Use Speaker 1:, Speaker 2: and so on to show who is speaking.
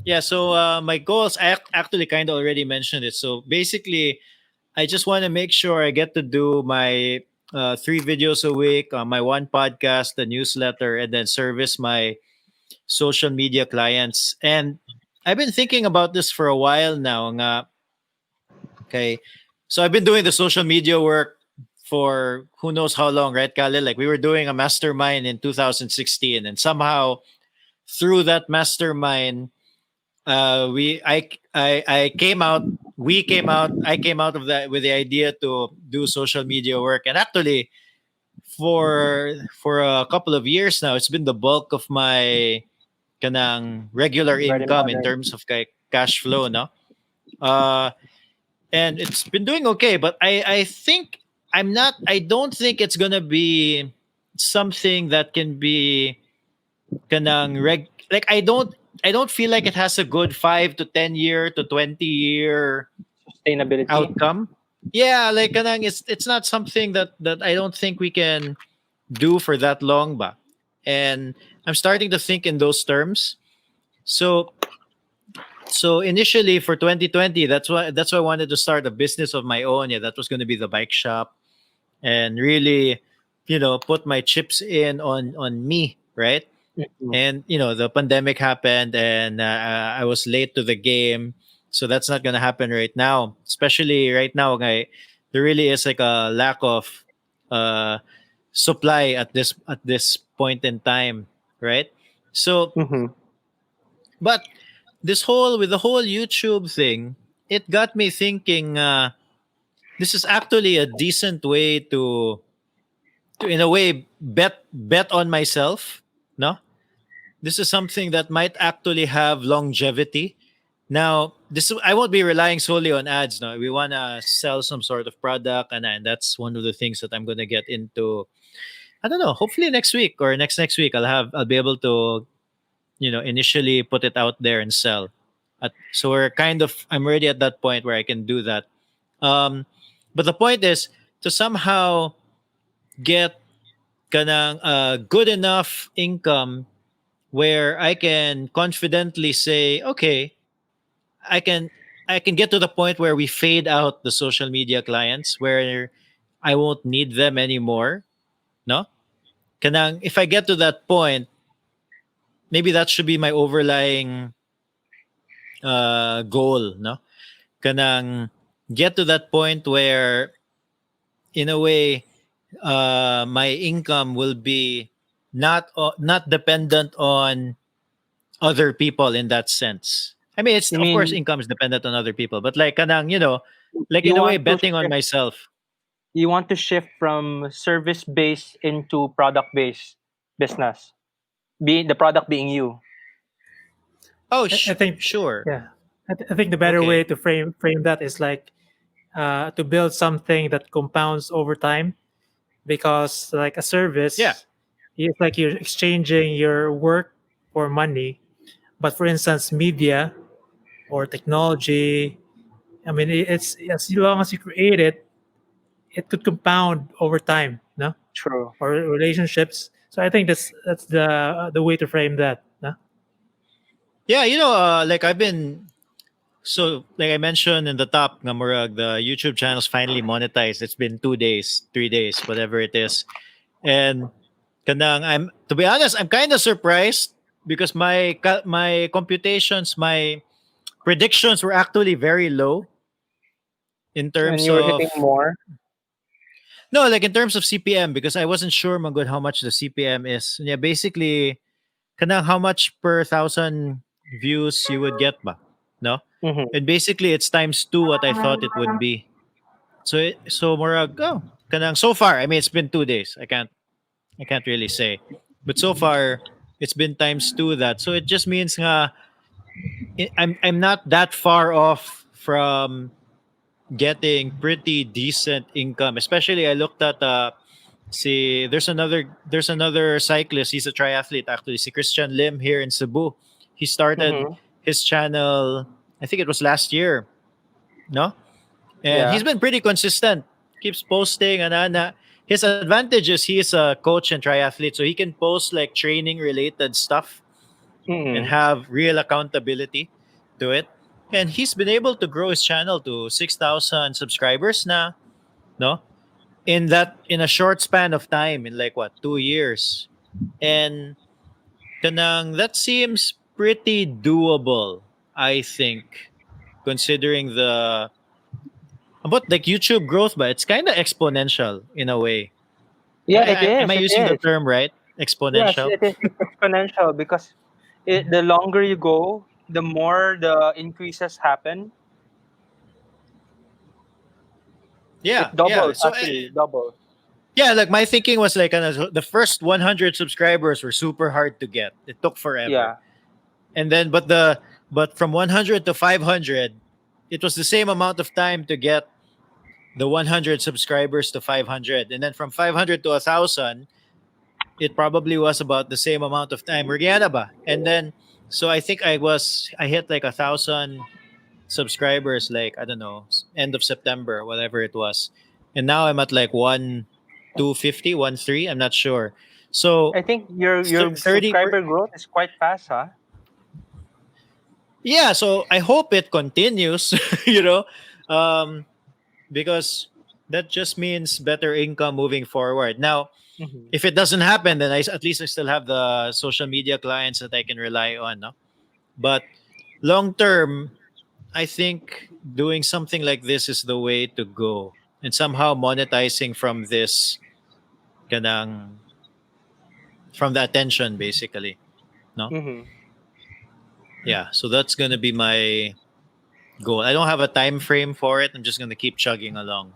Speaker 1: Yeah, so my goals, I actually kind of already mentioned it. So basically, I just want to make sure I get to do my 3 videos a week, my one podcast, the newsletter, and then service my social media clients. And I've been thinking about this for a while now. Nga, okay, so I've been doing the social media work for who knows how long, right, Kahlil? Like we were doing a mastermind in 2016, and somehow through that mastermind, I came out. We came out. I came out of that with the idea to do social media work, and actually, for a couple of years now, it's been the bulk of my kanang regular
Speaker 2: Bread and
Speaker 1: income in
Speaker 2: butter.
Speaker 1: terms of cash flow, no. Uh, and it's been doing okay, but I think I'm not. I don't think it's gonna be something that can be kanang like I don't feel like it has a good 5 to 10 year to 20 year
Speaker 2: Sustainability.
Speaker 1: outcome. Yeah, like kanang it's not something that I don't think we can do for that long ba. And I'm starting to think in those terms. So initially for 2020, that's why I wanted to start a business of my own. Yeah, that was going to be the bike shop and really, put my chips in on me, right?
Speaker 2: Mhm.
Speaker 1: And the pandemic happened and I was late to the game, so that's not going to happen right now, especially right now. There really is like a lack of uh supply at this point in time, right? So
Speaker 2: Mhm.
Speaker 1: but with the whole YouTube thing, it got me thinking, this is actually a decent way to in a way bet on myself, no. This is something that might actually have longevity. Now, I won't be relying solely on ads. No, we want to sell some sort of product, and that's one of the things that I'm going to get into. I don't know. Hopefully next week or next week, I'll be able to initially put it out there and sell. So I'm already at that point where I can do that. Um, but the point is to somehow get kanang good enough income where I can confidently say, okay, I can I can get to the point where we fade out the social media clients where I won't need them anymore. No? Kanang if I get to that point, maybe that should be my overlying goal, no? Kanang get to that point where in a way my income will be not dependent on other people in that sense. I mean, it's
Speaker 2: You
Speaker 1: of course
Speaker 2: mean
Speaker 1: income is dependent on other people, but like kanang, like
Speaker 2: you
Speaker 1: in a way
Speaker 2: want to
Speaker 1: betting on
Speaker 2: shift
Speaker 1: myself.
Speaker 2: you want to shift from service based into product based business. Be the product being you.
Speaker 1: Oh,
Speaker 3: I think,
Speaker 1: sure.
Speaker 3: yeah, I think the better
Speaker 1: Okay.
Speaker 3: way to frame that is like to build something that compounds over time, because like a
Speaker 1: Yeah.
Speaker 3: service, it's like you're exchanging your work for money. But for instance, media or technology, I mean, it's as long as you create it, it could compound over time, no?
Speaker 2: True.
Speaker 3: Or relationships. So I think that's the way to frame that, no?
Speaker 1: Yeah, like I've been so like I mentioned in the top, nga murag, the YouTube channel's finally monetized. It's been 2 days, 3 days, whatever it is. And kanang I'm to be honest, I'm kind of surprised because my computations, my predictions were actually very low in
Speaker 2: And
Speaker 1: terms
Speaker 2: you were hitting
Speaker 1: of
Speaker 2: more.
Speaker 1: no, like in terms of CPM because I wasn't sure magud how much the CPM is. Yeah, basically kanang how much per thousand views you would get ba, no?
Speaker 2: Mhm.
Speaker 1: And basically it's times two what I thought it would be. So murag kanang so far. I mean, it's been 2 days. I can't really say, but so far it's been times two that. So it just means nga I'm not that far off from getting pretty decent income. Especially I looked at see there's another cyclist. He's a triathlete actually. Si Christian Lim here in Cebu. He started
Speaker 2: Mhm.
Speaker 1: his channel. I think it was last year. No, and
Speaker 2: Yeah.
Speaker 1: he's been pretty consistent. Keeps posting and his advantage is he is a coach and triathlete, so he can post like training related stuff. and
Speaker 2: Mm-mm.
Speaker 1: have real accountability to it. And he's been able to grow his channel to 6,000 subscribers na, no? In a short span of time, in like what, 2 years. And kanang that seems pretty doable, I think, considering the about like YouTube growth, but it's kind of exponential in a way.
Speaker 2: Yeah, it
Speaker 1: Am I
Speaker 2: is. It
Speaker 1: using the
Speaker 2: is.
Speaker 1: term right?
Speaker 2: Yes,
Speaker 1: Exponential.
Speaker 2: it is exponential because the longer you go, the more the increases happen.
Speaker 1: Yeah,
Speaker 2: It
Speaker 1: yeah.
Speaker 2: doubles
Speaker 1: So
Speaker 2: actually, double.
Speaker 1: yeah, like my thinking was like the first 100 subscribers were super hard to get. It took forever,
Speaker 2: Yeah.
Speaker 1: and then but from 100 to 500, it was the same amount of time to get the 100 subscribers to 500, and then from 500 to 1,000, it probably was about the same amount of time. Regana ba? And then so I think I hit like 1,000 subscribers, like I don't know, end of September, whatever it was, and now I'm at like 1 250 1 3. I'm not sure. So
Speaker 2: I think your
Speaker 1: 30
Speaker 2: subscriber growth is quite fast, huh?
Speaker 1: yeah, so I hope it continues, you know, um, because that just means better income moving forward. Now,
Speaker 2: Mm-hmm.
Speaker 1: if it doesn't happen, then at least I still have the social media clients that I can rely on. No? But long term, I think doing something like this is the way to go, and somehow monetizing from this, kanang, from the attention, basically. No,
Speaker 2: Mm-hmm.
Speaker 1: yeah. So that's gonna be my goal. I don't have a time frame for it. I'm just gonna keep chugging along.